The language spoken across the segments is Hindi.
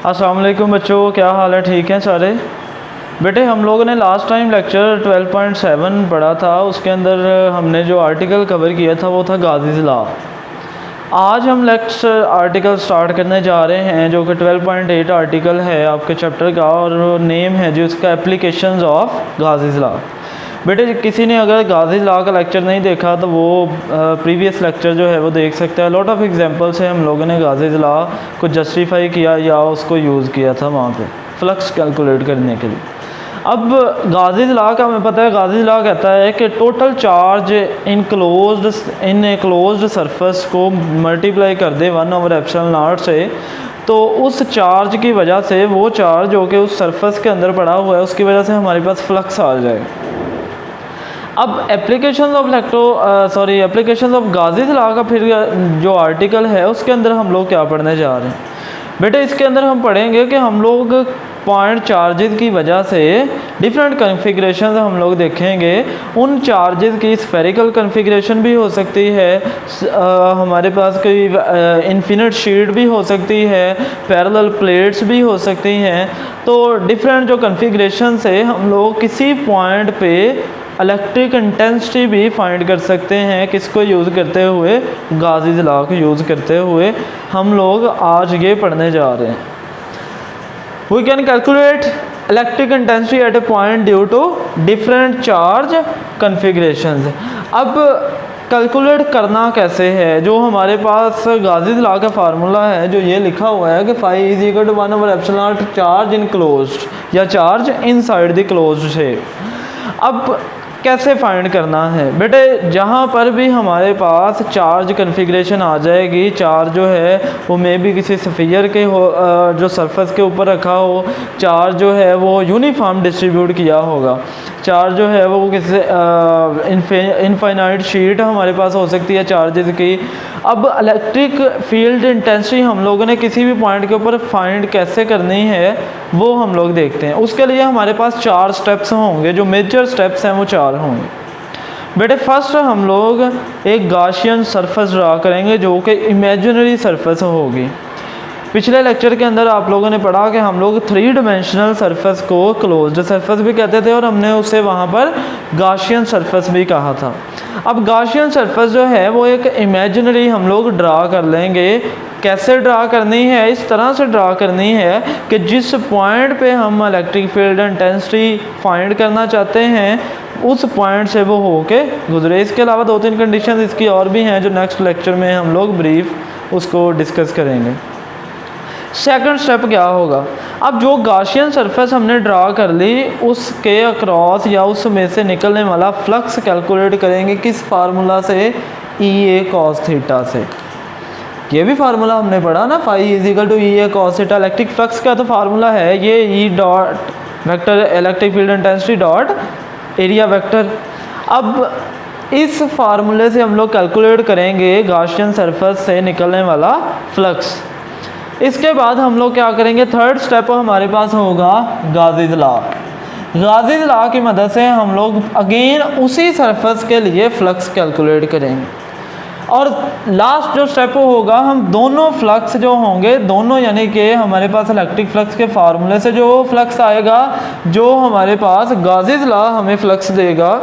अस्सलाम वालेकुम बच्चों, क्या हाल है? ठीक हैं सारे? बेटे हम लोगों ने लास्ट टाइम लेक्चर 12.7 पढ़ा था। उसके अंदर हमने जो आर्टिकल कवर किया था वो था गाज़ीज़ लॉ। आज हम लेक्चर आर्टिकल स्टार्ट करने जा रहे हैं जो कि 12.8 आर्टिकल है आपके चैप्टर का, और नेम है जो उसका एप्लीकेशंस ऑफ गाज़ीज़ लॉ। बेटे किसी ने अगर गाज़ीज़ लॉ का लेक्चर नहीं देखा तो वो प्रीवियस लेक्चर जो है वो देख सकता है। लॉट ऑफ एग्जांपल्स है, हम लोगों ने गाज़ीज़ लॉ को जस्टिफाई किया या उसको यूज़ किया था वहाँ पे फ्लक्स कैलकुलेट करने के लिए। अब गाज़ीज़ लॉ का हमें पता है, गाज़ीज़ लॉ कहता है कि total charge in a closed surface को मल्टीप्लाई कर दे 1/ε0 से, तो उस चार्ज की वजह से वो चार्ज जो कि उस सरफेस के अंदर पड़ा हुआ है उसकी वजह से हमारे पास फ्लक्स आ जाए। अब एप्लीकेशन ऑफ गाज़ीज़ लॉ का फिर जो आर्टिकल है उसके अंदर हम लोग क्या पढ़ने जा रहे हैं बेटे? इसके अंदर हम पढ़ेंगे कि हम लोग पॉइंट चार्जेस की वजह से डिफरेंट कन्फिग्रेशन हम लोग देखेंगे। उन चार्जेस की स्फेरिकल कन्फिग्रेशन भी हो सकती है, हमारे पास कोई इन्फिनिट शीट भी हो सकती है, पैरेलल प्लेट्स भी हो सकती हैं। तो डिफरेंट जो कन्फिग्रेशन से हम लोग किसी पॉइंट पे इलेक्ट्रिक इंटेंसिटी भी फाइंड कर सकते हैं। किसको यूज़ करते हुए? गाज़ीज़ लॉ को यूज़ करते हुए हम लोग आज ये पढ़ने जा रहे हैं। We can calculate electric intensity at a point due to different charge configurations। अब कैलकुलेट करना कैसे है? जो हमारे पास गाज़ीज़ लॉ का फार्मूला है जो ये लिखा हुआ है कि phi is equal to 1/ε0 charge in closed या charge inside the closed shape. अब कैसे फाइंड करना है बेटे? जहाँ पर भी हमारे पास चार्ज कन्फिग्रेशन आ जाएगी, चार्ज जो है वो मे भी किसी स्फीयर के हो जो सरफेस के ऊपर रखा हो, चार्ज जो है वो यूनिफॉर्म डिस्ट्रीब्यूट किया होगा, चार्ज जो है वो किसी इनफाइनाइट शीट हमारे पास हो सकती है चार्जेस की। अब इलेक्ट्रिक फील्ड इंटेंसिटी हम लोगों ने किसी भी पॉइंट के ऊपर फाइंड कैसे करनी है वो हम लोग देखते हैं। उसके लिए हमारे पास 4 स्टेप्स होंगे, जो मेजर स्टेप्स हैं वो 4 होंगे बेटे। फर्स्ट हम लोग एक गॉसियन सरफेस ड्रा करेंगे जो कि इमेजिनरी सरफेस होगी। पिछले लेक्चर के अंदर आप लोगों ने पढ़ा कि हम लोग 3 डायमेंशनल सरफेस को क्लोज्ड सरफेस भी कहते थे और हमने उसे वहाँ पर गॉसियन सरफेस भी कहा था। अब गॉसियन सरफेस जो है वो एक इमेजिनरी हम लोग ड्रा कर लेंगे। कैसे ड्रा करनी है? इस तरह से ड्रा करनी है कि जिस पॉइंट पे हम इलेक्ट्रिक फील्ड इंटेंसिटी फाइंड करना चाहते हैं उस पॉइंट से वो होके गुजरे। इसके अलावा 2-3 कंडीशन इसकी और भी हैं जो नेक्स्ट लेक्चर में हम लोग ब्रीफ उसको डिस्कस करेंगे। सेकंड स्टेप क्या होगा? अब जो गॉसियन सरफेस हमने ड्रा कर ली उसके अक्रॉस या उसमें से निकलने वाला फ्लक्स कैलकुलेट करेंगे। किस फार्मूला से? E a cos थीटा से। ये भी फार्मूला हमने पढ़ा ना, phi is equal to E a cos theta. Electric flux का तो फार्मूला है ये E dot vector electric field intensity dot area vector. अब इस फार्मूले से हम लोग कैलकुलेट करेंगे गॉसियन सरफेस से निकलने वाला फ्लक्स। इसके बाद हम लोग क्या करेंगे? थर्ड स्टेप हमारे पास होगा गाज़ीज़ लॉ। गाज़ीज़ लॉ की मदद से हम लोग अगेन उसी सरफेस के लिए फ्लक्स कैलकुलेट करेंगे। और लास्ट जो स्टेप होगा, हम दोनों फ्लक्स जो होंगे दोनों, यानी कि हमारे पास इलेक्ट्रिक फ्लक्स के फार्मूले से जो फ्लक्स आएगा, जो हमारे पास गाज़ीज़ लॉ हमें फ्लक्स देगा,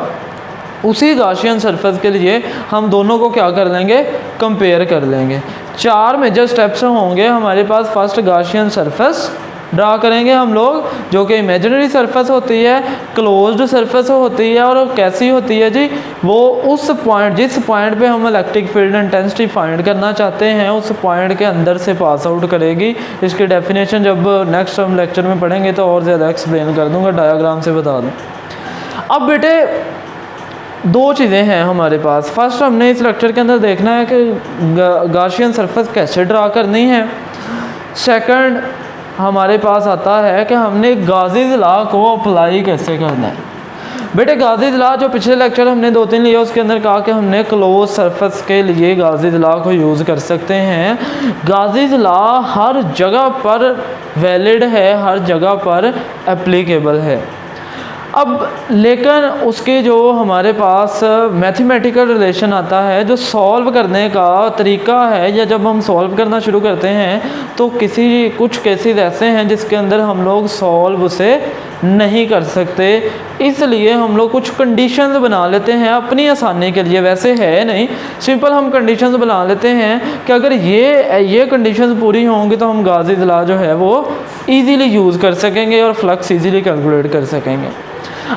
उसी गॉसियन सरफेस के लिए हम दोनों को क्या कर लेंगे? कंपेयर कर लेंगे। 4 मेजर स्टेप्स होंगे हमारे पास। फर्स्ट गॉसियन सरफेस ड्रा करेंगे हम लोग जो कि इमेजिनरी सरफेस होती है, क्लोज्ड सरफेस होती है। और कैसी होती है जी? वो उस पॉइंट, जिस पॉइंट पे हम इलेक्ट्रिक फील्ड इंटेंसिटी फाइंड करना चाहते हैं उस पॉइंट के अंदर से पास आउट करेगी। इसकी डेफिनेशन जब नेक्स्ट हम लेक्चर में पढ़ेंगे तो और ज़्यादा एक्सप्लेन कर दूँगा, डायग्राम से बता दूँ। अब बेटे 2 चीज़ें हैं हमारे पास। फर्स्ट हमने इस लेक्चर के अंदर देखना है कि गॉसियन सरफेस कैसे ड्रा करनी है। सेकंड हमारे पास आता है कि हमने गाज़ीज़ लॉ को अप्लाई कैसे करना है। बेटे गाज़ीज़ लॉ जो पिछले लेक्चर हमने 2-3 लिए उसके अंदर कहा कि हमने क्लोज सरफेस के लिए गाज़ीज़ लॉ को यूज़ कर सकते हैं। गाज़ीज़ लॉ हर जगह पर वैलिड है, हर जगह पर एप्लीकेबल है। अब लेकिन उसके जो हमारे पास मैथमेटिकल रिलेशन आता है, जो सॉल्व करने का तरीका है, या जब हम सॉल्व करना शुरू करते हैं तो कुछ केसेस ऐसे हैं जिसके अंदर हम लोग सॉल्व उसे नहीं कर सकते, इसलिए हम लोग कुछ कंडीशंस बना लेते हैं अपनी आसानी के लिए। वैसे है नहीं, सिंपल हम कंडीशंस बना लेते हैं कि अगर ये कंडीशंस पूरी होंगी तो हम गाज़ीज़ लॉ जो है वो इजीली यूज़ कर सकेंगे और फ्लक्स इजीली कैलकुलेट कर सकेंगे।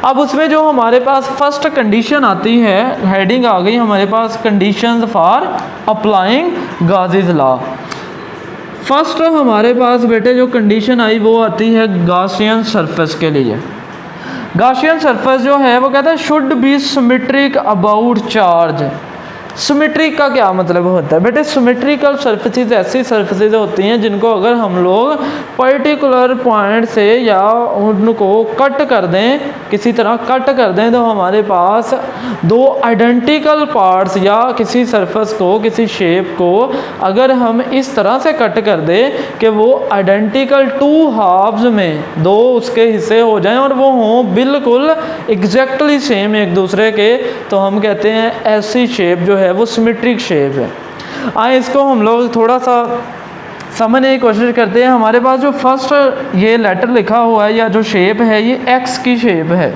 अब उसमें जो हमारे पास फर्स्ट कंडीशन आती है, हेडिंग आ गई हमारे पास, conditions for applying Gauss's law. First हमारे पास बेटे जो कंडीशन आई वो आती है गॉसियन सरफेस के लिए। गॉसियन सरफेस जो है वो कहता है should be symmetric about charge. Symmetric का क्या मतलब होता है बेटे? सिमेट्रिकल सरफेसेस ऐसी सरफेसेस होती हैं जिनको अगर हम लोग पर्टिकुलर पॉइंट से या उनको कट कर दें, किसी तरह कट कर दें, तो हमारे पास दो आइडेंटिकल पार्ट्स या किसी सरफेस को, किसी शेप को अगर हम इस तरह से कट कर दें कि वो आइडेंटिकल टू हाफ्स में दो उसके हिस्से हो जाएं और वो हों बिल्कुल एग्जैक्टली सेम एक दूसरे के, तो हम कहते हैं ऐसी शेप जो है वो सिमेट्रिक शेप है। आए इसको हम लोग थोड़ा सा समझने की कोशिश करते हैं। हमारे पास जो फर्स्ट ये लेटर लिखा हुआ है या जो शेप है ये एक्स की शेप है।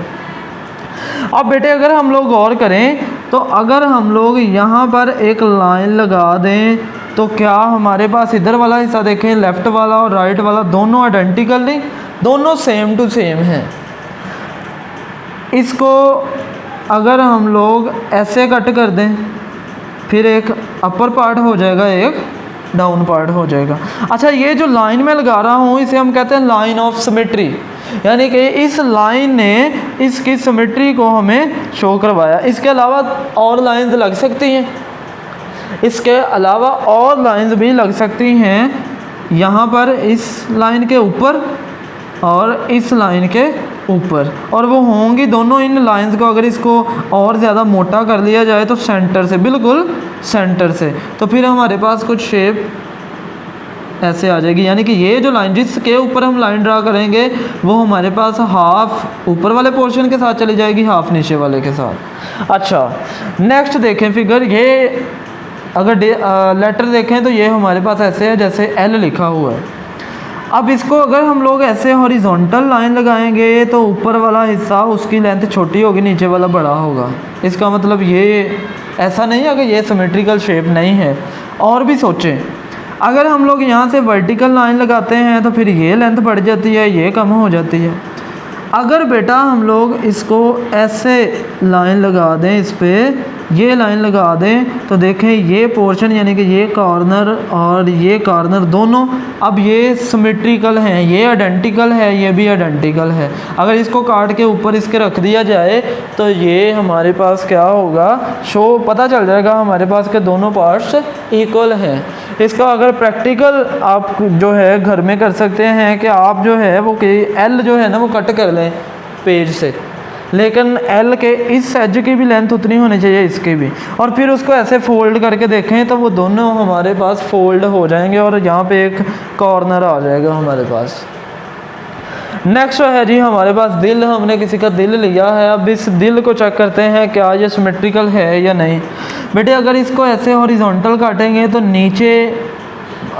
अब बेटे अगर हम लोग गौर करें तो अगर हम लोग यहाँ पर एक लाइन लगा दें तो क्या हमारे पास इधर वाला हिस्सा देखें, लेफ़्ट वाला और राइट वाला दोनों आइडेंटिकल नहीं, दोनों सेम टू सेम हैं। इसको अगर हम लोग ऐसे कट कर दें फिर एक अपर पार्ट हो जाएगा, एक डाउन पार्ट हो जाएगा। अच्छा, ये जो लाइन में लगा रहा हूँ इसे हम कहते हैं लाइन ऑफ सिमेट्री, यानी कि इस लाइन ने इसकी सिमेट्री को हमें शो करवाया। इसके अलावा और लाइंस लग सकती हैं, इसके अलावा और लाइंस भी लग सकती हैं यहाँ पर इस लाइन के ऊपर और इस लाइन के ऊपर, और वो होंगी दोनों इन लाइंस को अगर इसको और ज़्यादा मोटा कर लिया जाए तो सेंटर से, बिल्कुल सेंटर से, तो फिर हमारे पास कुछ शेप ऐसे आ जाएगी। यानी कि ये जो लाइन जिसके ऊपर हम लाइन ड्रा करेंगे वो हमारे पास हाफ ऊपर वाले पोर्शन के साथ चली जाएगी, हाफ नीचे वाले के साथ। अच्छा, नेक्स्ट देखें फिगर, ये अगर लेटर देखें तो ये हमारे पास ऐसे है जैसे एल लिखा हुआ है। अब इसको अगर हम लोग ऐसे हॉरिजॉन्टल लाइन लगाएंगे तो ऊपर वाला हिस्सा उसकी लेंथ छोटी होगी, नीचे वाला बड़ा होगा। इसका मतलब ये ऐसा नहीं है कि ये सिमेट्रिकल शेप नहीं है। और भी सोचें, अगर हम लोग यहाँ से वर्टिकल लाइन लगाते हैं तो फिर ये लेंथ बढ़ जाती है, ये कम हो जाती है। अगर बेटा हम लोग इसको ऐसे लाइन लगा दें, इस पर ये लाइन लगा दें तो देखें ये पोर्शन यानी कि ये कॉर्नर और ये कॉर्नर दोनों अब ये सिमेट्रिकल हैं, ये आइडेंटिकल है, ये भी आइडेंटिकल है। अगर इसको काट के ऊपर इसके रख दिया जाए तो ये हमारे पास क्या होगा, शो पता चल जाएगा हमारे पास के दोनों पार्ट्स इक्वल हैं। इसका अगर प्रैक्टिकल आप जो है घर में कर सकते हैं कि आप जो है वो कि एल जो है ना वो कट कर लें पेज से, लेकिन एल के इस एज की भी लेंथ उतनी होनी चाहिए, इसकी भी, और फिर उसको ऐसे फोल्ड करके देखें तो वो दोनों हमारे पास फोल्ड हो जाएंगे और यहाँ पे एक कॉर्नर आ जाएगा हमारे पास। नेक्स्ट है जी हमारे पास दिल, हमने किसी का दिल लिया है। अब इस दिल को चेक करते हैं क्या ये सिमेट्रिकल है या नहीं। बेटे अगर इसको ऐसे हॉरिजॉन्टल काटेंगे तो नीचे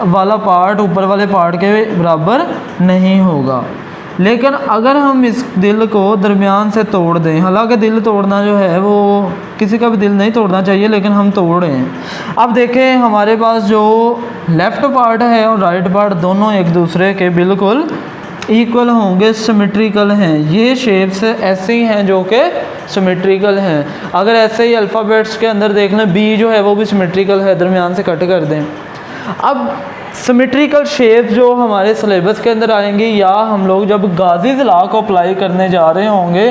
वाला पार्ट ऊपर वाले पार्ट के बराबर नहीं होगा, लेकिन अगर हम इस दिल को दरमियान से तोड़ दें, हालांकि दिल तोड़ना जो है वो किसी का भी दिल नहीं तोड़ना चाहिए लेकिन हम तोड़ रहे हैं। अब देखें हमारे पास जो लेफ़्ट पार्ट है और राइट पार्ट दोनों एक दूसरे के बिल्कुल इक्वल होंगे, सिमेट्रिकल हैं। ये शेप्स ऐसे ही हैं जो कि सिमेट्रिकल हैं। अगर ऐसे ही अल्फ़ाबेट्स के अंदर देख लें, बी जो है वो भी सिमेट्रिकल है, दरमियान से कट कर दें। अब सिमेट्रिकल शेप जो हमारे सिलेबस के अंदर आएंगी या हम लोग जब गाज़ीज़ लॉ को अप्लाई करने जा रहे होंगे,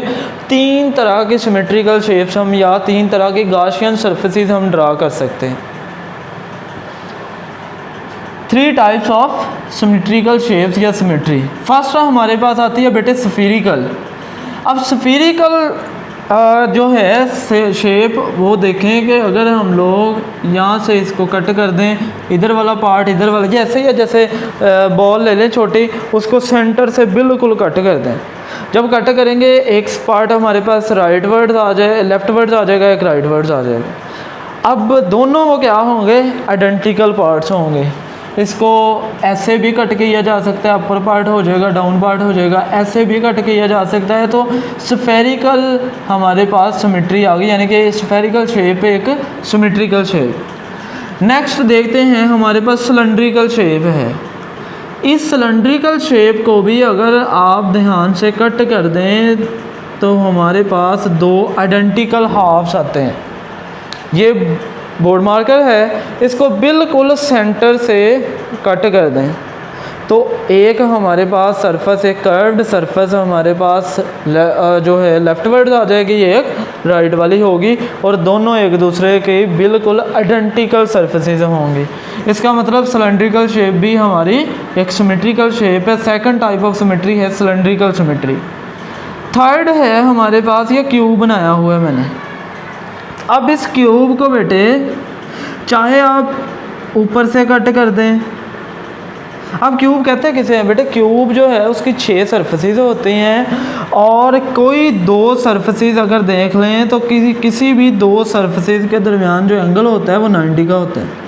3 तरह की सिमेट्रिकल शेप्स हम या 3 तरह की गॉसियन सरफेसेस हम ड्रा कर सकते हैं। 3 टाइप्स ऑफ सिमेट्रिकल शेप्स या सिमेट्री। फर्स्ट हमारे पास आती है बेटे स्फीरिकल। अब स्फीरिकल जो है शेप वो देखें कि अगर हम लोग यहाँ से इसको कट कर दें, इधर वाला पार्ट इधर वाला, जैसे ही जैसे बॉल ले लें छोटी, उसको सेंटर से बिल्कुल कट कर दें। जब कट करेंगे एक पार्ट हमारे पास राइट वर्ड्स आ जाए, लेफ्ट वर्ड्स आ जाएगा, एक राइट वर्ड्स आ जाएगा। अब दोनों वो क्या होंगे, आइडेंटिकल पार्ट्स होंगे। इसको ऐसे भी कट किया जा सकता है, अपर पार्ट हो जाएगा, डाउन पार्ट हो जाएगा, ऐसे भी कट किया जा सकता है। तो स्फेरिकल हमारे पास सिमेट्री आ गई, यानी कि स्फेरिकल शेप एक सिमेट्रिकल शेप। नेक्स्ट देखते हैं हमारे पास सिलेंड्रिकल शेप है। इस सिलेंड्रिकल शेप को भी अगर आप ध्यान से कट कर दें तो हमारे पास दो आइडेंटिकल हाफ्स आते हैं। ये बोर्ड मार्कर है, इसको बिल्कुल सेंटर से कट कर दें तो एक हमारे पास सरफेस, एक कर्व्ड सरफेस हमारे पास जो है लेफ्ट वर्ड आ जाएगी, एक राइट वाली होगी, और दोनों एक दूसरे के बिल्कुल आइडेंटिकल सरफेसेस होंगी। इसका मतलब सिलेंड्रिकल शेप भी हमारी एक सिमेट्रिकल शेप है। सेकंड टाइप ऑफ सिमेट्री है सिलेंड्रिकल सिमेट्री। थर्ड है हमारे पास ये क्यूब बनाया हुआ है मैंने। अब इस क्यूब को बेटे चाहे आप ऊपर से कट कर दें, अब क्यूब कहते हैं किसे हैं बेटे, क्यूब जो है उसकी 6 सरफेसेस होती हैं, और कोई 2 सरफेसेस अगर देख लें तो किसी भी 2 सरफेसेस के दरमियान जो एंगल होता है वो 90 का होता है।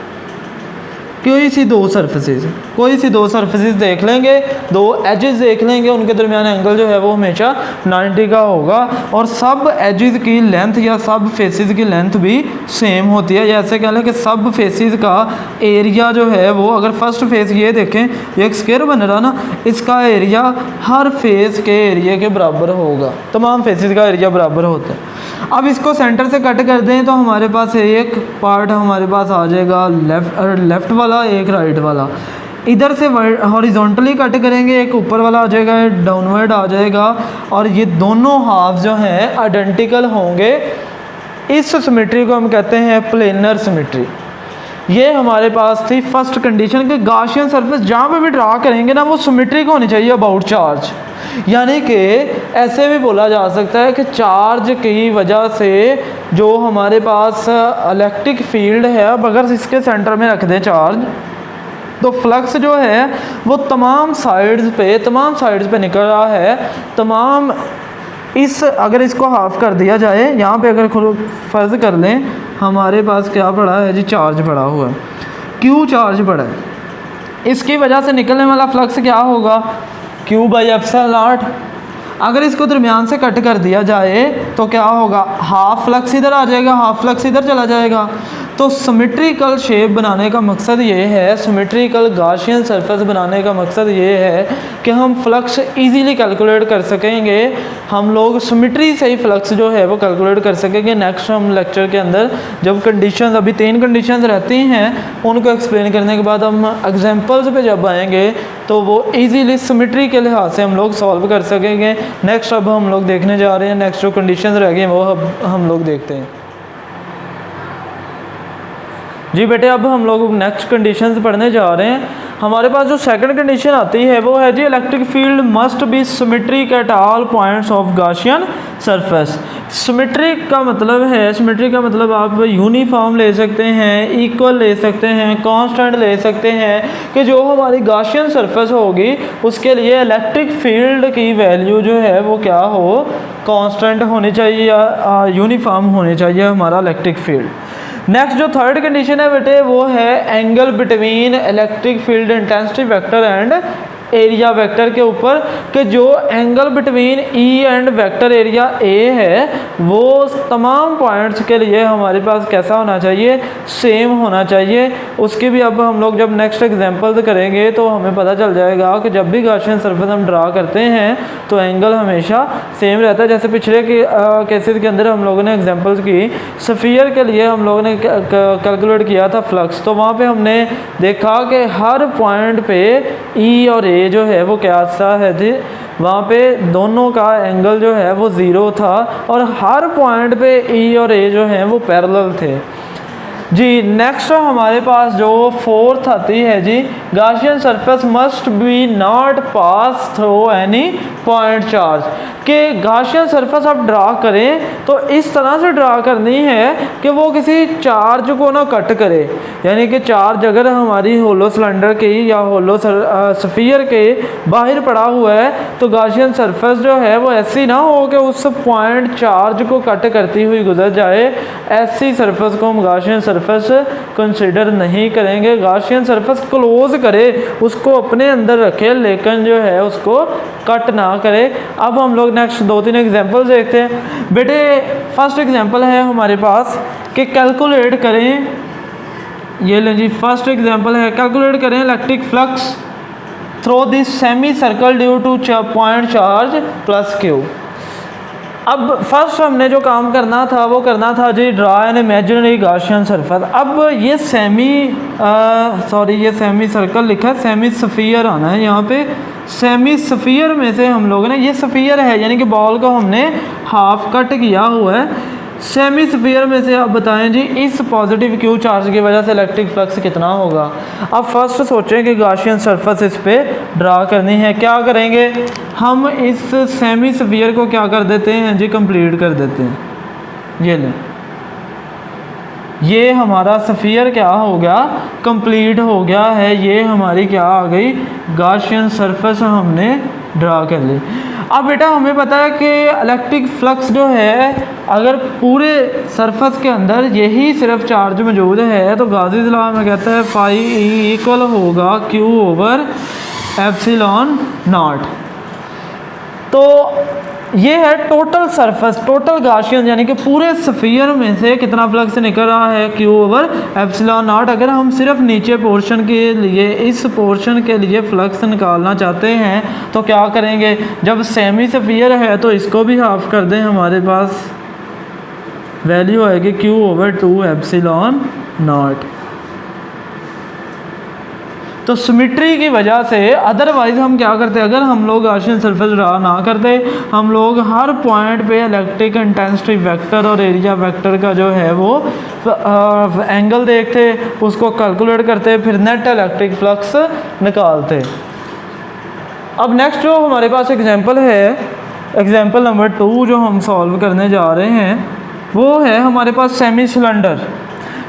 कोई सी दो सरफेसेस देख लेंगे, 2 एजेस देख लेंगे, उनके दरमियान एंगल जो है वो हमेशा 90 का होगा, और सब एजेस की लेंथ या सब फेसेस की लेंथ भी सेम होती है। जैसे कह लें कि सब फेसेस का एरिया जो है वो, अगर फर्स्ट फेस ये देखें, ये एक स्क्वायर बन रहा ना, इसका एरिया हर फेस के एरिया के बराबर होगा, तमाम फेसेस का एरिया बराबर होता है। अब इसको सेंटर से कट कर दें तो हमारे पास एक पार्ट हमारे पास आ जाएगा लेफ़्ट वाला, एक राइट वाला। इधर से हॉरिजॉन्टली कट करेंगे, एक ऊपर वाला आ जाएगा, एक डाउनवर्ड आ जाएगा, और ये दोनों हाफ जो हैं आइडेंटिकल होंगे। इस सिमेट्री को हम कहते हैं प्लेनर सिमेट्री। ये हमारे पास थी फर्स्ट कंडीशन कि गाशियन सरफेस जहाँ पे भी ड्रा करेंगे ना वो सिमेट्रिक होनी चाहिए अबाउट चार्ज। यानी कि ऐसे भी बोला जा सकता है कि चार्ज की वजह से जो हमारे पास इलेक्ट्रिक फील्ड है, अब अगर इसके सेंटर में रख दें चार्ज, तो फ्लक्स जो है वो तमाम साइड्स पे निकल रहा है। तमाम अगर इसको हाफ कर दिया जाए, यहाँ पे अगर फ़र्ज़ कर लें हमारे पास क्या पड़ा है जी, चार्ज पड़ा हुआ है, क्यू चार्ज पड़ा है, इसकी वजह से निकलने वाला फ्लक्स क्या होगा, क्यू बाई एप्सिलॉन नॉट। अगर इसको दरमियान से कट कर दिया जाए तो क्या होगा, हाफ फ्लक्स इधर आ जाएगा, हाफ फ्लक्स इधर चला जाएगा। तो सिमेट्रिकल शेप बनाने का मकसद ये है, सिमेट्रिकल गाशियन सरफेस बनाने का मकसद ये है कि हम फ्लक्स इजीली कैलकुलेट कर सकेंगे। हम लोग सिमेट्री से ही फ्लक्स जो है वो कैलकुलेट कर सकेंगे। नेक्स्ट हम लेक्चर के अंदर जब कंडीशंस, अभी 3 कंडीशंस रहती हैं, उनको एक्सप्लेन करने के बाद हम एग्जांपल्स पे जब आएंगे तो वो इजीली सिमेट्री के लिहाज से हम लोग सॉल्व कर सकेंगे। नेक्स्ट अब हम लोग देखने जा रहे हैं, नेक्स्ट जो कंडीशंस रह गई वो हम लोग देखते हैं। जी बेटे, अब हम लोग नेक्स्ट कंडीशंस पढ़ने जा रहे हैं। हमारे पास जो सेकंड कंडीशन आती है वो है जी, electric field must be symmetric at all points of Gaussian surface. Symmetric का मतलब आप यूनिफॉर्म ले सकते हैं, इक्वल ले सकते हैं, कांस्टेंट ले सकते हैं, कि जो हमारी गाशियन सरफेस होगी उसके लिए इलेक्ट्रिक फील्ड की वैल्यू जो है वो क्या हो, कांस्टेंट होनी चाहिए या यूनिफॉर्म होनी चाहिए हमारा इलेक्ट्रिक फील्ड। नेक्स्ट जो थर्ड कंडीशन है बेटे वो है angle between electric field intensity vector and area vector के ऊपर, कि जो angle between E and vector area A है वो तमाम पॉइंट्स के लिए हमारे पास कैसा होना चाहिए, सेम होना चाहिए। उसकी भी अब हम लोग जब नेक्स्ट एग्जांपल्स करेंगे तो हमें पता चल जाएगा कि जब भी गाशियन सरफेस हम ड्रा करते हैं तो एंगल हमेशा सेम रहता है। जैसे पिछले केसेस के अंदर हम लोगों ने एग्जांपल्स की, सफ़ियर के लिए हम लोगों ने कैलकुलेट किया था फ्लक्स, तो वहाँ पे हमने देखा कि हर पॉइंट पे ई और ए जो है वो क्या सा है जी, वहाँ पे दोनों का एंगल जो है वो 0 था, और हर पॉइंट पे ई और ए जो है वो पैरेलल थे। जी नेक्स्ट हमारे पास जो फोर्थ आती है जी, Gaussian surface must be not pass through any point charge, कि गॉसियन सरफेस आप ड्रा करें तो इस तरह से ड्रा करनी है कि वो किसी चार्ज को ना कट करे, यानी कि चार्ज अगर हमारी होलो सिलेंडर की या होलो स्फीयर के बाहर पड़ा हुआ है तो गॉसियन सरफेस जो है वो ऐसी ना हो कि उस पॉइंट चार्ज को कट करती हुई गुजर जाए, ऐसी सरफेस को हम गॉसियन सरफेस कंसिडर नहीं करेंगे। गॉसियन सरफेस क्लोज करे, उसको अपने अंदर रखे, लेकिन जो है उसको कट ना करे। अब हम लोग नेक्स्ट 2-3 एग्जांपल देखते हैं। बेटे फर्स्ट एग्जांपल है हमारे पास कि कैलकुलेट करें, ये लें जी फर्स्ट एग्जांपल है, कैलकुलेट करें electric flux through this semi circle due to point charge plus Q. अब फर्स्ट हमने जो काम करना था वो करना था जी draw an imaginary Gaussian surface. अब ये ये सेमी सर्कल लिखा है, सेमी स्फीयर आना है यहाँ पे। सेमी स्फीयर में से हम लोगों ने, ये स्फीयर है यानी कि बॉल को हमने हाफ कट किया हुआ है। सेमी स्फीयर में से आप बताएं जी इस पॉजिटिव क्यू चार्ज की वजह से इलेक्ट्रिक फ्लक्स कितना होगा। अब फर्स्ट सोचें कि गॉसियन सरफेस इस पे ड्रा करनी है। क्या करेंगे, हम इस सेमी स्फीयर को क्या कर देते हैं जी, कंप्लीट कर देते हैं। ये लें, ये हमारा स्फीयर क्या हो गया, कंप्लीट हो गया है। ये हमारी क्या आ गई, गॉसियन सरफेस हमने ड्रा कर ली। अब बेटा हमें पता है कि इलेक्ट्रिक फ्लक्स जो है अगर पूरे सरफेस के अंदर यही सिर्फ चार्ज मौजूद है तो गाउसी's लॉ में कहता है फाई ई इक्वल होगा क्यू ओवर एप्सिलॉन नॉट। तो ये है टोटल सरफेस, टोटल गॉसियन यानी कि पूरे स्फीयर में से कितना फ्लक्स निकल रहा है, क्यू ओवर एप्सिलॉन नॉट। अगर हम सिर्फ नीचे पोर्शन के लिए, इस पोर्शन के लिए फ्लक्स निकालना चाहते हैं तो क्या करेंगे, जब सेमी स्फीयर है तो इसको भी हाफ कर दें, हमारे पास वैल्यू आएगी क्यू ओवर 2 एप्सिलॉन नॉट। तो सिमेट्री की वजह से, अदरवाइज हम क्या करते, अगर हम लोग गॉसियन सरफेस ड्रा ना करते, हम लोग हर पॉइंट पे इलेक्ट्रिक इंटेंसिटी वेक्टर और एरिया वेक्टर का जो है वो एंगल देखते, उसको कैलकुलेट करते, फिर नेट इलेक्ट्रिक फ्लक्स निकालते। अब नेक्स्ट जो हमारे पास एग्जांपल है, एग्जांपल नंबर 2 जो हम सॉल्व करने जा रहे हैं वो है हमारे पास सेमी सिलेंडर।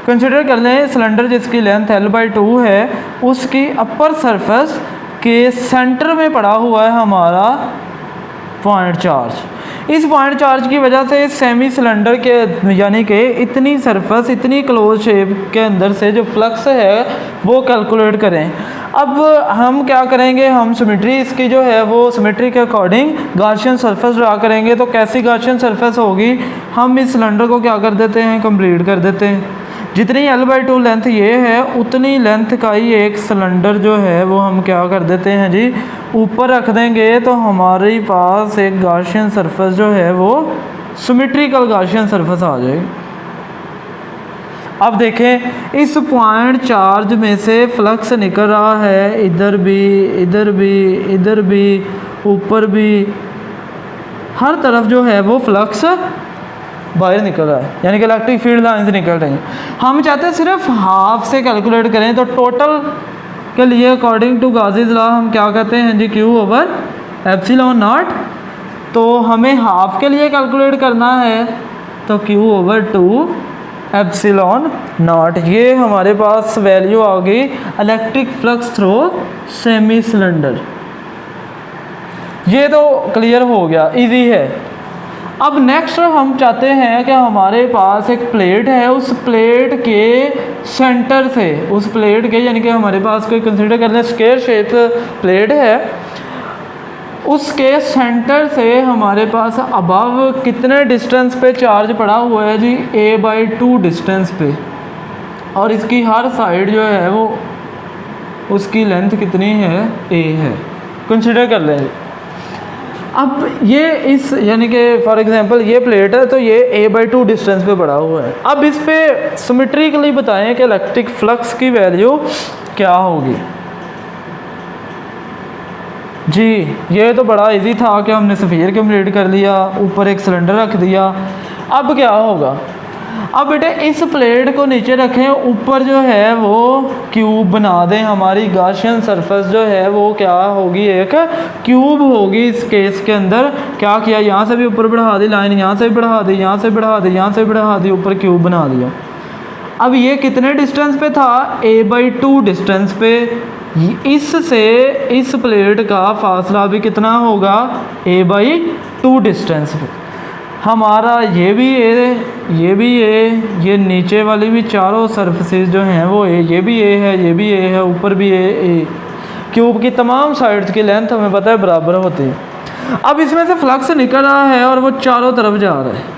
कंसिडर कर लें सिलेंडर जिसकी लेंथ L/2 है, उसकी अपर सरफेस के सेंटर में पड़ा हुआ है हमारा पॉइंट चार्ज। इस पॉइंट चार्ज की वजह से इस सेमी सिलेंडर के यानी कि इतनी सरफेस, इतनी क्लोज शेप के अंदर से जो फ्लक्स है वो कैलकुलेट करें। अब हम क्या करेंगे, हम सिमेट्री इसकी जो है वो सिमेट्री के अकॉर्डिंग गॉसियन सरफेस ड्रा करेंगे। तो कैसी गॉसियन सरफेस होगी, हम इस सिलेंडर को क्या कर देते हैं, कंप्लीट कर देते हैं। जितनी L/2 लेंथ ये है उतनी लेंथ का ही एक सिलेंडर जो है वो हम क्या कर देते हैं जी, ऊपर रख देंगे। तो हमारे पास एक गॉसियन सरफेस जो है वो सिमेट्रिकल गॉसियन सरफेस आ जाएगी। अब देखें इस पॉइंट चार्ज में से फ्लक्स निकल रहा है, इधर भी, इधर भी, इधर भी, ऊपर भी, हर तरफ जो है वो फ्लक्स बाहर निकल रहा है, यानी कि इलेक्ट्रिक फील्ड लाइन से निकल रही है। हम चाहते हैं सिर्फ हाफ से कैलकुलेट करें, तो टोटल के लिए अकॉर्डिंग टू गाउसी's लॉ हम क्या कहते हैं जी, क्यू ओवर एप्सिलॉन नॉट। तो हमें हाफ के लिए कैलकुलेट करना है तो क्यू ओवर 2 एप्सिलॉन नॉट। ये हमारे पास वैल्यू आ गई electric flux through semi cylinder. ये तो क्लियर हो गया, इजी है। अब नेक्स्ट हम चाहते हैं कि हमारे पास एक प्लेट है, उस प्लेट के सेंटर से, उस प्लेट के यानी कि हमारे पास कोई कंसीडर कर लें स्क्वायर शेप प्लेट है, उसके सेंटर से हमारे पास अबव कितने डिस्टेंस पे चार्ज पड़ा हुआ है जी, A/2 डिस्टेंस पे, और इसकी हर साइड जो है वो उसकी लेंथ कितनी है, A है, कंसीडर कर लें। अब ये इस यानी कि फॉर एग्जांपल ये प्लेट है तो ये A/2 डिस्टेंस पे पड़ा हुआ है। अब इस पे सिमेट्रिकली बताएं कि इलेक्ट्रिक फ्लक्स की वैल्यू क्या होगी। जी ये तो बड़ा इजी था कि हमने स्फीयर कंप्लीट कर लिया, ऊपर एक सिलेंडर रख दिया। अब क्या होगा, अब बेटे इस प्लेट को नीचे रखें, ऊपर जो है वो क्यूब बना दें। हमारी गाशियन सरफेस जो है वो क्या होगी, एक क्यूब होगी। इस केस के अंदर क्या किया, यहाँ से भी ऊपर बढ़ा दी लाइन, यहाँ से भी बढ़ा दी, यहाँ से बढ़ा दी, यहाँ से बढ़ा दी, ऊपर क्यूब बना दिया। अब ये कितने डिस्टेंस पे था, a/2 डिस्टेंस पे। इससे इस प्लेट का फासला भी कितना होगा, a/2 डिस्टेंस पे। हमारा ये भी ए, ये भी ए, ये नीचे वाली भी चारों सरफेसेस जो हैं वो ए, ये भी ए है, ये भी ए है, ऊपर भी ए। क्यूब की तमाम साइड्स की लेंथ हमें पता है बराबर होती है। अब इसमें से फ्लक्स निकल रहा है और वो चारों तरफ जा रहा है।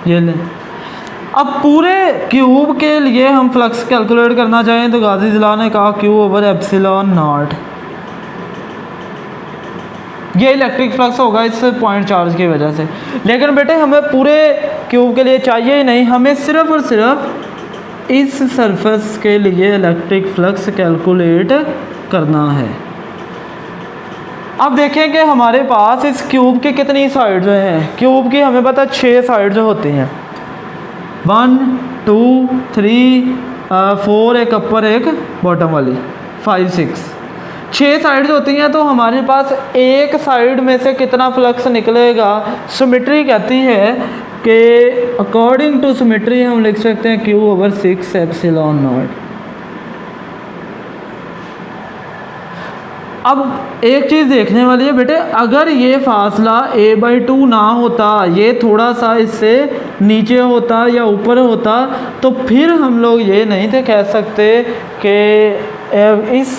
ये ले, अब पूरे क्यूब के लिए हम फ्लक्स कैलकुलेट करना चाहें तो गाज़ी लॉ ने कहा Q/ε0। ये इलेक्ट्रिक फ्लक्स होगा इस पॉइंट चार्ज की वजह से। लेकिन बेटे हमें पूरे क्यूब के लिए चाहिए ही नहीं, हमें सिर्फ और सिर्फ इस सरफेस के लिए इलेक्ट्रिक फ्लक्स कैलकुलेट करना है। अब देखें कि हमारे पास इस क्यूब के कितनी साइड्स हैं। क्यूब की हमें पता 6 साइड्स होती हैं, 1 2 3 4, एक अपर एक बॉटम वाली, 5 6 साइड्स होती हैं। तो हमारे पास एक साइड में से कितना फ्लक्स निकलेगा, सिमेट्री कहती है कि अकॉर्डिंग टू सिमेट्री हम लिख सकते हैं Q/6ε0। अब एक चीज़ देखने वाली है बेटे, अगर ये फासला a/2 ना होता, ये थोड़ा सा इससे नीचे होता या ऊपर होता, तो फिर हम लोग ये नहीं थे कह सकते कि इस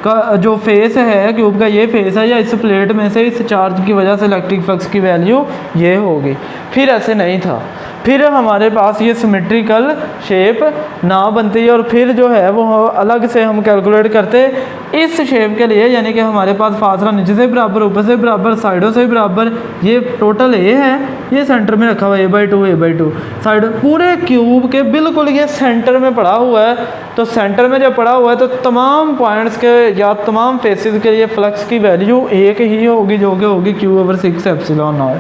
का जो फेस है क्यूब का, ये फेस है या इस प्लेट में से इस चार्ज की वजह से इलेक्ट्रिक फ्लक्स की वैल्यू ये होगी। फिर ऐसे नहीं था, फिर हमारे पास ये सिमेट्रिकल शेप ना बनती और फिर जो है वो अलग से हम कैलकुलेट करते इस शेप के लिए, यानी कि हमारे पास फासला नीचे से बराबर, ऊपर से बराबर, साइडों से बराबर। ये टोटल ए है, ये सेंटर में रखा हुआ है a/2 साइड पूरे क्यूब के बिल्कुल ये सेंटर में पड़ा हुआ है। तो सेंटर में जब पड़ा हुआ है तो तमाम पॉइंट्स के या तमाम फेसेस के लिए फ्लक्स की वैल्यू एक ही होगी, जो कि होगी Q/6ε0।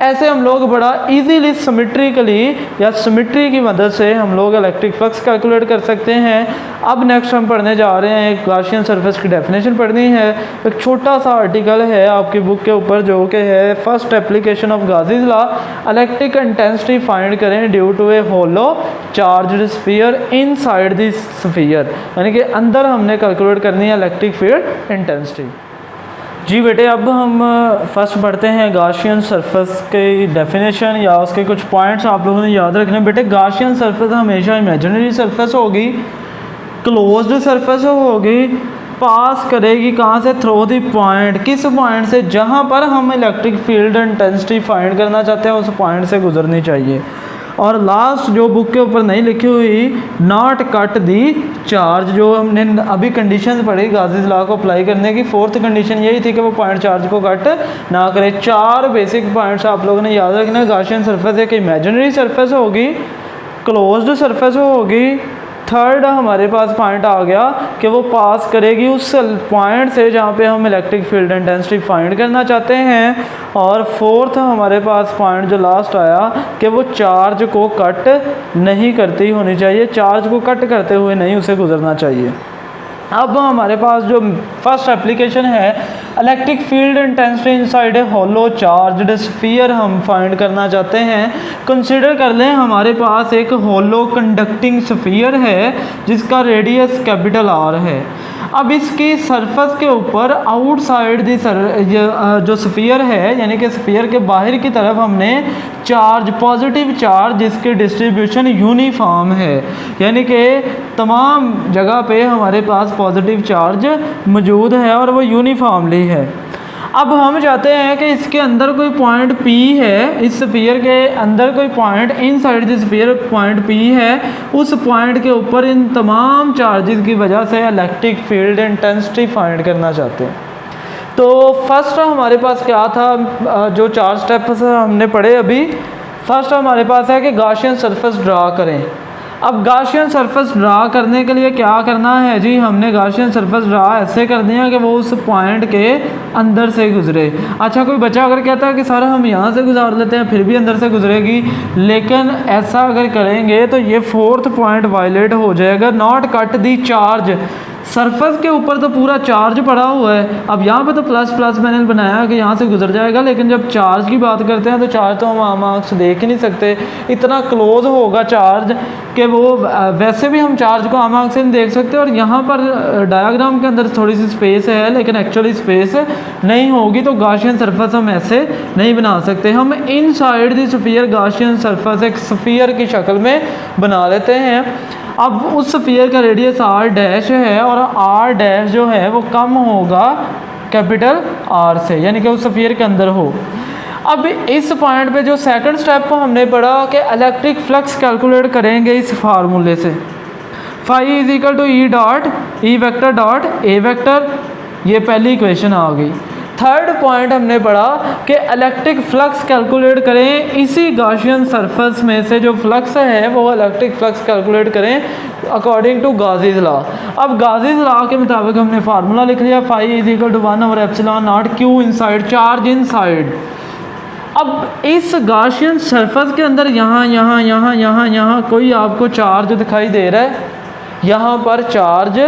ऐसे हम लोग बड़ा इजीली सिमेट्रिकली या सिमेट्री की मदद से हम लोग इलेक्ट्रिक फ्लक्स कैलकुलेट कर सकते हैं। अब नेक्स्ट हम पढ़ने जा रहे हैं, एक गाशियन सरफेस की डेफिनेशन पढ़नी है। एक छोटा सा आर्टिकल है आपकी बुक के ऊपर जो कि है first application of Gauss's law, electric intensity find करें due to a hollow charged sphere inside the sphere, यानी कि अंदर हमने कैलकुलेट करनी है इलेक्ट्रिक फील्ड इंटेंसिटी। जी बेटे, अब हम फर्स्ट पढ़ते हैं गाशियन सरफेस की डेफिनेशन या उसके कुछ पॉइंट्स आप लोगों ने याद रखने। बेटे गाशियन सरफेस हमेशा इमेजिनरी सरफेस होगी, क्लोज्ड सरफेस होगी, पास करेगी कहाँ से, थ्रू द पॉइंट, किस पॉइंट से, जहाँ पर हम इलेक्ट्रिक फील्ड इंटेंसिटी फाइंड करना चाहते हैं उस पॉइंट से गुजरनी चाहिए। और लास्ट जो बुक के ऊपर नहीं लिखी हुई, नॉट कट दी चार्ज, जो हमने अभी कंडीशंस पढ़ी गाज़ीज़ लॉ को अप्लाई करने की, 4th कंडीशन यही थी कि वो पॉइंट चार्ज को कट ना करे। 4 बेसिक पॉइंट्स आप लोगों ने याद रखना। गाशियन सरफेस एक इमेजिनरी सरफेस होगी, क्लोज्ड सरफेस होगी। थर्ड हमारे पास पॉइंट आ गया कि वो पास करेगी उस पॉइंट से जहाँ पे हम इलेक्ट्रिक फील्ड इंटेंसिटी फाइंड करना चाहते हैं। और फोर्थ हमारे पास पॉइंट जो लास्ट आया कि वो चार्ज को कट नहीं करती होनी चाहिए, चार्ज को कट करते हुए नहीं उसे गुजरना चाहिए। अब हमारे पास जो फर्स्ट एप्लीकेशन है, electric field intensity inside a hollow charged sphere हम फाइंड करना चाहते हैं। कंसीडर कर लें हमारे पास एक होलो कंडक्टिंग स्फीयर है जिसका रेडियस R है। अब इसकी सरफेस के ऊपर आउटसाइड दी जो स्फीयर है, यानी कि स्फीयर के बाहर की तरफ हमने चार्ज, पॉजिटिव चार्ज जिसकी डिस्ट्रीब्यूशन यूनिफॉर्म है, यानी कि तमाम जगह पे हमारे पास पॉजिटिव चार्ज मौजूद है और वो यूनिफॉर्मली है। अब हम चाहते हैं कि इसके अंदर कोई पॉइंट P है, इस स्फीयर के अंदर कोई point inside the sphere point P है, उस पॉइंट के ऊपर इन तमाम चार्जेस की वजह से इलेक्ट्रिक फील्ड इंटेंसिटी फाइंड करना चाहते हैं। तो फर्स्ट हमारे पास क्या था, जो 4 स्टेप्स हमने पढ़े अभी। फर्स्ट हमारे पास है कि गाशियन सरफेस ड्रा करें। अब गाशियन सरफेस ड्रा करने के लिए क्या करना है जी, हमने गाशियन सरफेस ड्रा ऐसे कर दिया कि वो उस पॉइंट के अंदर से गुजरे। अच्छा, कोई बच्चा अगर कहता है कि सर हम यहाँ से गुजार लेते हैं फिर भी अंदर से गुजरेगी, लेकिन ऐसा अगर करेंगे तो ये फोर्थ पॉइंट वायलेट हो जाएगा। Not cut the charge, surface के ऊपर तो पूरा चार्ज पड़ा हुआ है। अब यहाँ पे तो प्लस प्लस मैंने बनाया कि यहाँ से गुजर जाएगा, लेकिन जब चार्ज की बात करते हैं तो चार्ज तो हम आम आँख से देख ही नहीं सकते, इतना क्लोज होगा चार्ज कि वो वैसे भी हम चार्ज को आम आँख से नहीं देख सकते। और यहाँ पर डायग्राम के अंदर थोड़ी सी स्पेस है लेकिन एक्चुअली स्पेस नहीं होगी, तो गाशियन सरफेस हम ऐसे नहीं बना सकते। हम inside the sphere Gaussian surface एक स्फीयर की शक्ल में बना लेते हैं। अब उस स्फीयर का रेडियस आर डैश है और आर डैश जो है वो कम होगा कैपिटल आर से, यानी कि उस स्फीयर के अंदर हो। अब इस पॉइंट पे जो सेकंड स्टेप को हमने पढ़ा कि इलेक्ट्रिक फ्लक्स कैलकुलेट करेंगे इस फार्मूले से, phi is equal to E dot E vector dot A vector, ये पहली इक्वेशन आ गई। थर्ड पॉइंट हमने पढ़ा कि इलेक्ट्रिक फ्लक्स कैलकुलेट करें इसी गाशियन सरफेस में से जो फ्लक्स है वो इलेक्ट्रिक फ्लक्स कैलकुलेट करें अकॉर्डिंग टू गाजीज लॉ। अब गाजीज लॉ के मुताबिक हमने फार्मूला लिख लिया, फाई इज इक्वल टू 1/एप्सिलॉन not Q inside, charge inside. अब इस गाशियन सरफेस के अंदर यहाँ यहाँ यहाँ यहाँ यहाँ कोई आपको चार्ज दिखाई दे रहा है? यहाँ पर चार्ज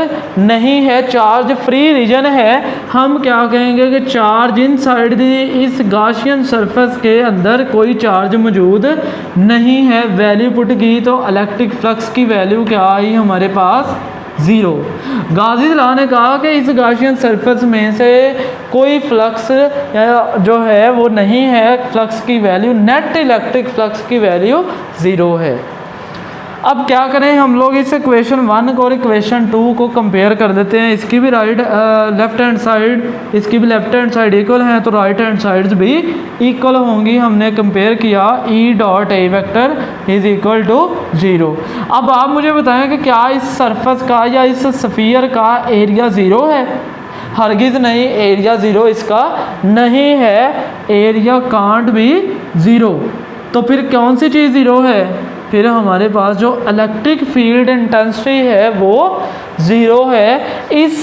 नहीं है, चार्ज फ्री रीजन है। हम क्या कहेंगे कि चार्ज इनसाइड दी, इस गाशियन सरफेस के अंदर कोई चार्ज मौजूद नहीं है। वैल्यू पुट की तो इलेक्ट्रिक फ्लक्स की वैल्यू क्या आई हमारे पास? 0। गाजी लॉ ने कहा कि इस गाशियन सरफेस में से कोई फ्लक्स जो है वो नहीं है, फ्लक्स की वैल्यू, नेट इलेक्ट्रिक फ्लक्स की वैल्यू 0 है। अब क्या करें हम लोग, इस इक्वेशन 1 को और इक्वेशन 2 को कंपेयर कर देते हैं। इसकी भी लेफ्ट हैंड साइड, इसकी भी लेफ्ट हैंड साइड इक्वल है तो राइट हैंड साइड्स भी इक्वल होंगी। हमने कंपेयर किया E dot A vector is equal to 0। अब आप मुझे बताएं कि क्या इस सरफेस का या इस स्फीयर का एरिया 0 है? हरगिज़ नहीं, एरिया 0 इसका नहीं है, एरिया कांट भी 0। तो फिर कौन सी चीज़ 0 है? फिर हमारे पास जो इलेक्ट्रिक फील्ड इंटेंसिटी है वो 0 है। इस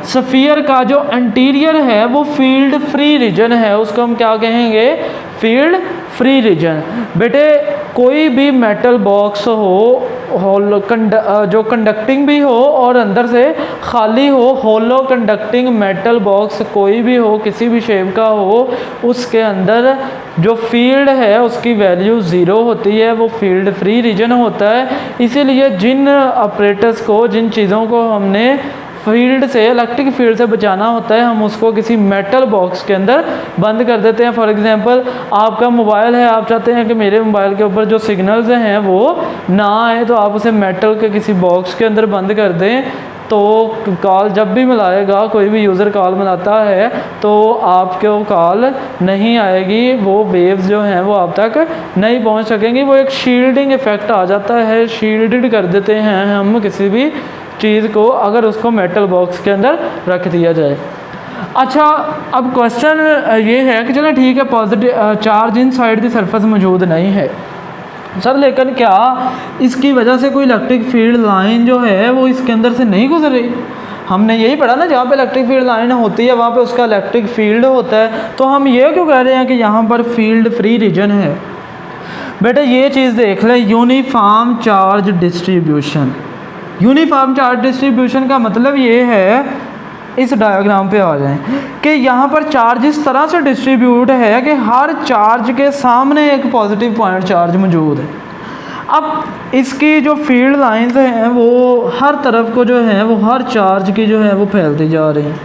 स्फीयर का जो इंटीरियर है वो फील्ड फ्री रीजन है, उसको हम क्या कहेंगे? Field free region. बेटे कोई भी मेटल बॉक्स हो, जो कंडक्टिंग भी हो और अंदर से खाली हो, होलो कंडक्टिंग मेटल बॉक्स कोई भी हो, किसी भी शेप का हो, उसके अंदर जो फील्ड है उसकी वैल्यू 0 होती है, वो फील्ड फ्री रीजन होता है। इसीलिए जिन ऑपरेटर्स को, जिन चीज़ों को हमने फील्ड से, इलेक्ट्रिक फील्ड से बचाना होता है, हम उसको किसी मेटल बॉक्स के अंदर बंद कर देते हैं। फॉर एग्जांपल आपका मोबाइल है, आप चाहते हैं कि मेरे मोबाइल के ऊपर जो सिग्नल्स हैं वो ना आए, तो आप उसे मेटल के किसी बॉक्स के अंदर बंद कर दें, तो कॉल जब भी मिलाएगा, कोई भी यूज़र कॉल मिलाता है तो आपको कॉल नहीं आएगी, वो वेव्स जो हैं वो आप तक नहीं पहुंच सकेंगी। वो एक शील्डिंग इफ़ेक्ट आ जाता है, शील्डेड कर देते हैं हम किसी भी चीज़ को अगर उसको मेटल बॉक्स के अंदर रख दिया जाए। अच्छा, अब क्वेश्चन ये है कि चलो ठीक है, positive charge inside the surface मौजूद नहीं है सर, लेकिन क्या इसकी वजह से कोई इलेक्ट्रिक फील्ड लाइन जो है वो इसके अंदर से नहीं गुजर रही? हमने यही पढ़ा ना, जहाँ पे इलेक्ट्रिक फील्ड लाइन होती है वहाँ पे उसका इलेक्ट्रिक फील्ड होता है। तो हम ये क्यों कह रहे हैं कि यहाँ पर फील्ड फ्री रीजन है? बेटा ये चीज़ देख लें, uniform charge distribution. Uniform charge distribution का मतलब ये है, इस डायग्राम पे आ जाएं, कि यहाँ पर चार्ज इस तरह से डिस्ट्रीब्यूट है कि हर चार्ज के सामने एक पॉजिटिव पॉइंट चार्ज मौजूद है। अब इसकी जो फील्ड लाइंस हैं वो हर तरफ को जो है वो हर चार्ज की जो है वो फैलती जा रही हैं,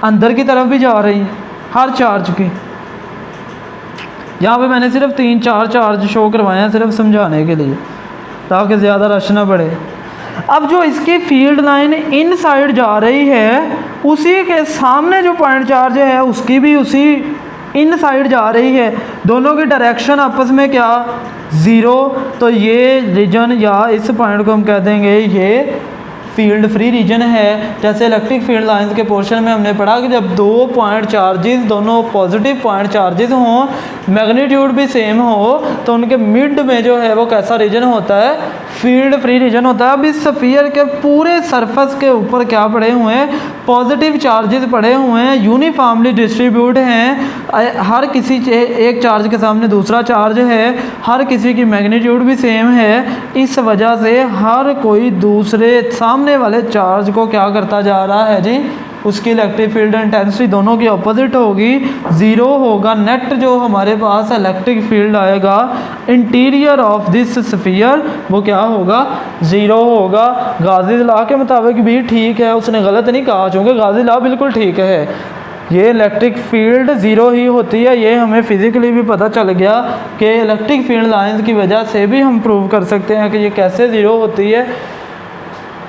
अंदर की तरफ भी जा रही हैं हर चार्ज की। यहाँ पे मैंने सिर्फ 3-4 चार्ज शो करवाए हैं सिर्फ समझाने के लिए, ताकि ज़्यादा रश ना पड़े। अब जो इसकी फील्ड लाइन इन साइड जा रही है, उसी के सामने जो पॉइंट चार्ज है उसकी भी उसी इन साइड जा रही है, दोनों की डायरेक्शन आपस में क्या? 0। तो ये रीजन या इस पॉइंट को हम कह देंगे ये फील्ड फ्री रीजन है। जैसे इलेक्ट्रिक फील्ड लाइंस के पोर्शन में हमने पढ़ा कि जब 2 पॉइंट चार्जेस, दोनों पॉजिटिव पॉइंट चार्जेस हों, मैग्नीट्यूड भी सेम हो, तो उनके मिड में जो है वो कैसा रीजन होता है? फील्ड फ्री रीजन होता है। अब इस स्फीयर के पूरे सरफेस के ऊपर क्या पड़े हुए हैं, पॉजिटिव चार्जेस पड़े हुए हैं, यूनिफॉर्मली डिस्ट्रीब्यूट हैं, हर किसी एक चार्ज के सामने दूसरा चार्ज है, हर किसी की मैग्नीट्यूड भी सेम है। इस वजह से हर कोई दूसरे सामने वाले चार्ज को क्या करता जा रहा है जी, उसकी इलेक्ट्रिक फील्ड इंटेंसिटी दोनों की अपोजिट होगी, ज़ीरो होगा। नेट जो हमारे पास इलेक्ट्रिक फील्ड आएगा इंटीरियर ऑफ दिस स्फीयर वो क्या होगा, ज़ीरो होगा। गाज़ी लॉ के मुताबिक भी ठीक है, उसने गलत नहीं कहा, चूँकि गाज़ी लॉ बिल्कुल ठीक है। ये इलेक्ट्रिक फील्ड ज़ीरो ही होती है, ये हमें फिज़िकली भी पता चल गया कि इलेक्ट्रिक फील्ड लाइंस की वजह से भी हम प्रूव कर सकते हैं कि ये कैसे ज़ीरो होती है।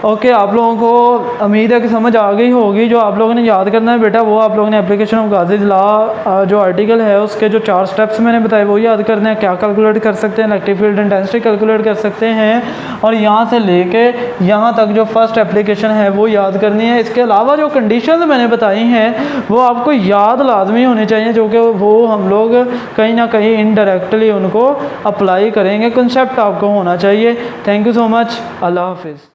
ओके, आप लोगों को उम्मीद है कि समझ आ गई होगी। जो आप लोगों ने याद करना है बेटा वो आप लोगों ने एप्लीकेशन ऑफ गाज़ीज़ लॉ जो आर्टिकल है उसके जो 4 स्टेप्स मैंने बताए वो याद करने हैं। क्या कैलकुलेट कर सकते हैं, इलेक्ट्रिक फील्ड इंटेंसिटी कैलकुलेट कर सकते हैं, और यहाँ से लेके यहाँ तक जो फर्स्ट एप्लीकेशन है वो याद करनी है। इसके अलावा जो कंडीशन मैंने बताई हैं वो आपको याद लाजमी होनी चाहिए, जो कि वो हम लोग कहीं ना कहीं इनडायरेक्टली उनको अप्लाई करेंगे। कंसेप्ट आपको होना चाहिए। Thank you so much. अल्लाह हाफिज़।